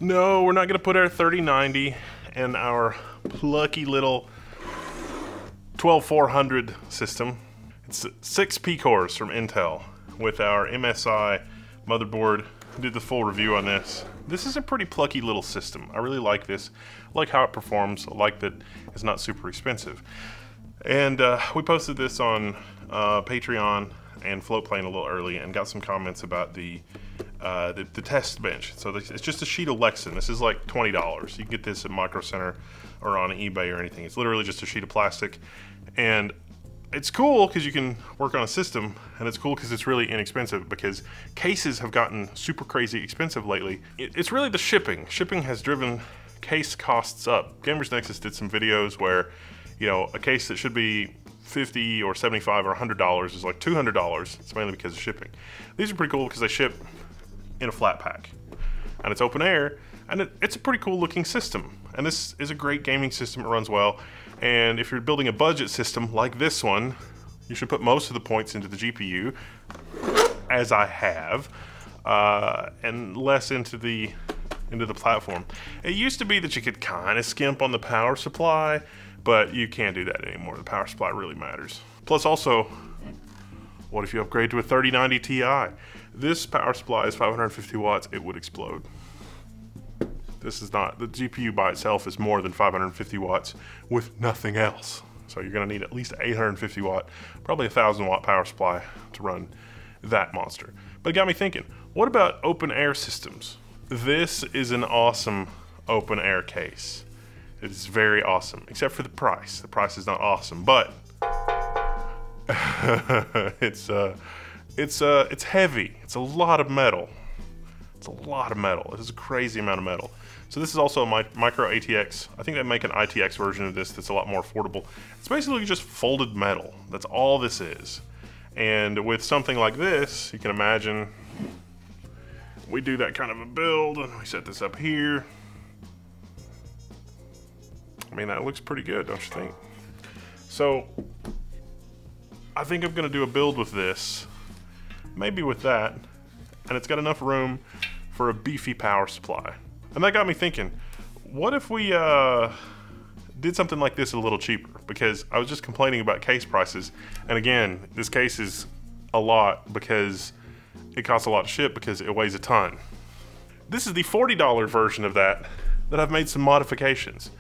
No, we're not gonna put our 3090 in our plucky little 12400 system. It's 6 P-cores from Intel with our MSI motherboard. I did the full review on this. This is a pretty plucky little system. I really like this. I like how it performs. I like that it's not super expensive. And we posted this on Patreon and Floatplane a little early and got some comments about the test bench. So it's just a sheet of Lexan. This is like $20. You can get this at Micro Center or on eBay or anything. It's literally just a sheet of plastic. And it's cool because you can work on a system, and it's cool because it's really inexpensive, because cases have gotten super crazy expensive lately. It's really the shipping. Shipping has driven case costs up. Gamers Nexus did some videos where, you know, a case that should be $50 or $75 or $100 is like $200. It's mainly because of shipping. These are pretty cool because they ship in a flat pack, and it's open air, and it's a pretty cool looking system. And this is a great gaming system. It runs well. And if you're building a budget system like this one, you should put most of the points into the GPU, as I have, and less into the platform. It used to be that you could kind of skimp on the power supply, but you can't do that anymore. The power supply really matters. Plus also, what if you upgrade to a 3090 Ti? This power supply is 550 watts, it would explode. This is not, the GPU by itself is more than 550 watts with nothing else. So you're gonna need at least 850 watt, probably 1,000 watt power supply to run that monster. But it got me thinking, what about open air systems? This is an awesome open air case. It is very awesome, except for the price. The price is not awesome, but it's heavy. It's a lot of metal. It's a lot of metal. It is a crazy amount of metal. So this is also a micro ATX. I think they make an ITX version of this that's a lot more affordable. It's basically just folded metal. That's all this is. And with something like this, you can imagine we do that kind of a build and we set this up here. I mean, that looks pretty good, don't you think? So I think I'm gonna do a build with this, maybe with that, and it's got enough room for a beefy power supply. And that got me thinking, what if we did something like this a little cheaper? Because I was just complaining about case prices, and again, this case is a lot because it costs a lot to ship because it weighs a ton. This is the $40 version of that I've made some modifications.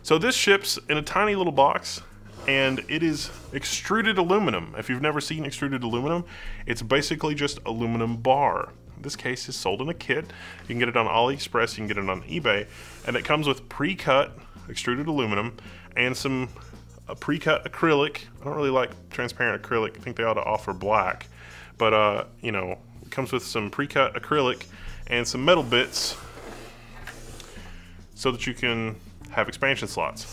So this ships in a tiny little box, and it is extruded aluminum. If you've never seen extruded aluminum, it's basically just aluminum bar. This case is sold in a kit. You can get it on AliExpress, you can get it on eBay, and it comes with pre-cut extruded aluminum and some pre-cut acrylic. I don't really like transparent acrylic. I think they ought to offer black, but you know, it comes with some pre-cut acrylic and some metal bits so that you can have expansion slots.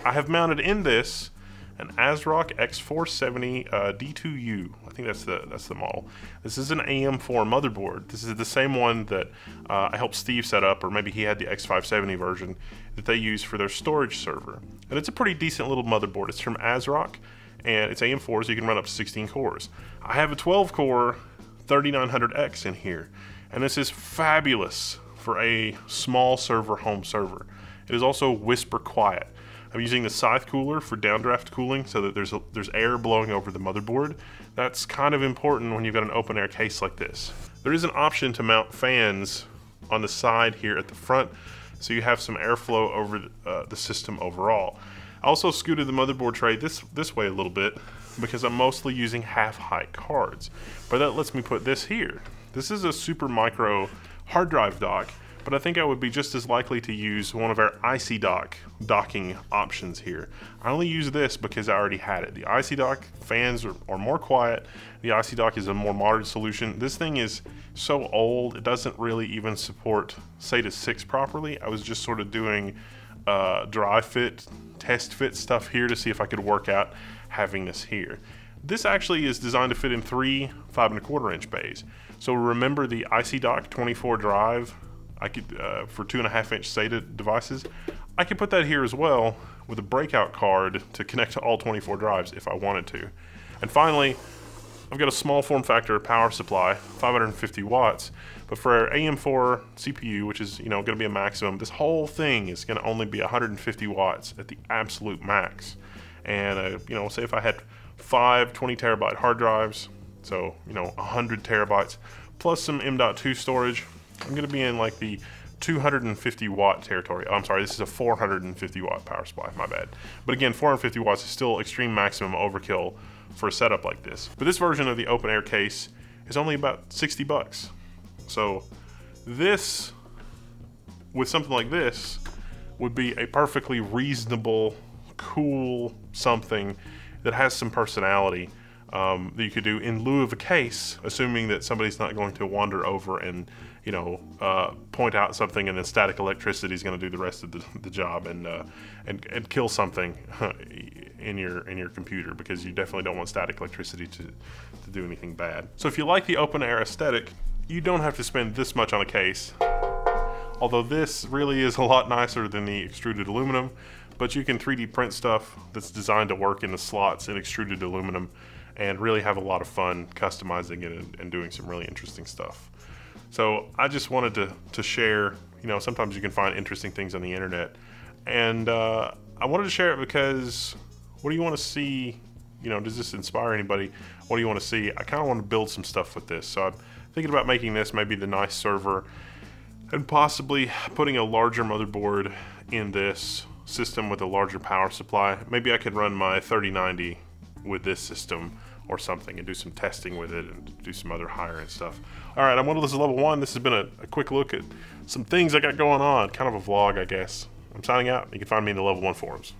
I have mounted in this an ASRock X470 D2U. I think that's the model. This is an AM4 motherboard. This is the same one that I helped Steve set up, or maybe he had the X570 version that they use for their storage server. And it's a pretty decent little motherboard. It's from ASRock, and it's AM4, so you can run up to 16 cores. I have a 12-core 3900X in here, and this is fabulous for a small server, home server. It is also whisper quiet. I'm using the Scythe cooler for downdraft cooling so that there's air blowing over the motherboard. That's kind of important when you've got an open air case like this. There is an option to mount fans on the side here at the front, so you have some airflow over the system overall. I also scooted the motherboard tray this way a little bit because I'm mostly using half-height cards, but that lets me put this here. This is a super micro hard drive dock, but I think I would be just as likely to use one of our IC dock docking options here. I only use this because I already had it. The IC dock fans are more quiet. The IC dock is a more modern solution. This thing is so old, it doesn't really even support SATA 6 properly. I was just sort of doing dry fit, test fit stuff here to see if I could work out having this here. This actually is designed to fit in 3 5¼ inch bays. So remember the IC dock 24 drive, I could for 2.5 inch SATA devices, I could put that here as well with a breakout card to connect to all 24 drives if I wanted to. And finally, I've got a small form factor power supply, 550 watts, but for our AM4 CPU, which is, you know, going to be a maximum, this whole thing is going to only be 150 watts at the absolute max. And, you know, say if I had 5 20 terabyte hard drives, so, you know, 100 terabytes, plus some M.2 storage, I'm going to be in like the 250 watt territory. Oh, I'm sorry, this is a 450 watt power supply, my bad. But again, 450 watts is still extreme maximum overkill for a setup like this. But this version of the open air case is only about 60 bucks. So this, with something like this, would be a perfectly reasonable, cool something that has some personality that you could do in lieu of a case, assuming that somebody's not going to wander over and, you know, point out something and then static electricity is going to do the rest of the job and kill something in your computer, because you definitely don't want static electricity to do anything bad. So if you like the open air aesthetic, you don't have to spend this much on a case. Although this really is a lot nicer than the extruded aluminum, but you can 3D print stuff that's designed to work in the slots in extruded aluminum and really have a lot of fun customizing it and doing some really interesting stuff. So I just wanted to share, you know, sometimes you can find interesting things on the internet, and I wanted to share it because what do you want to see? You know, does this inspire anybody? What do you want to see? I kind of want to build some stuff with this, so I'm thinking about making this maybe the nice server and possibly putting a larger motherboard in this system with a larger power supply. Maybe I could run my 3090 with this system or something and do some testing with it and do some other higher end stuff. All right, I'm one of those level 1. This has been a quick look at some things I got going on, kind of a vlog, I guess. I'm signing out. You can find me in the level 1 forums.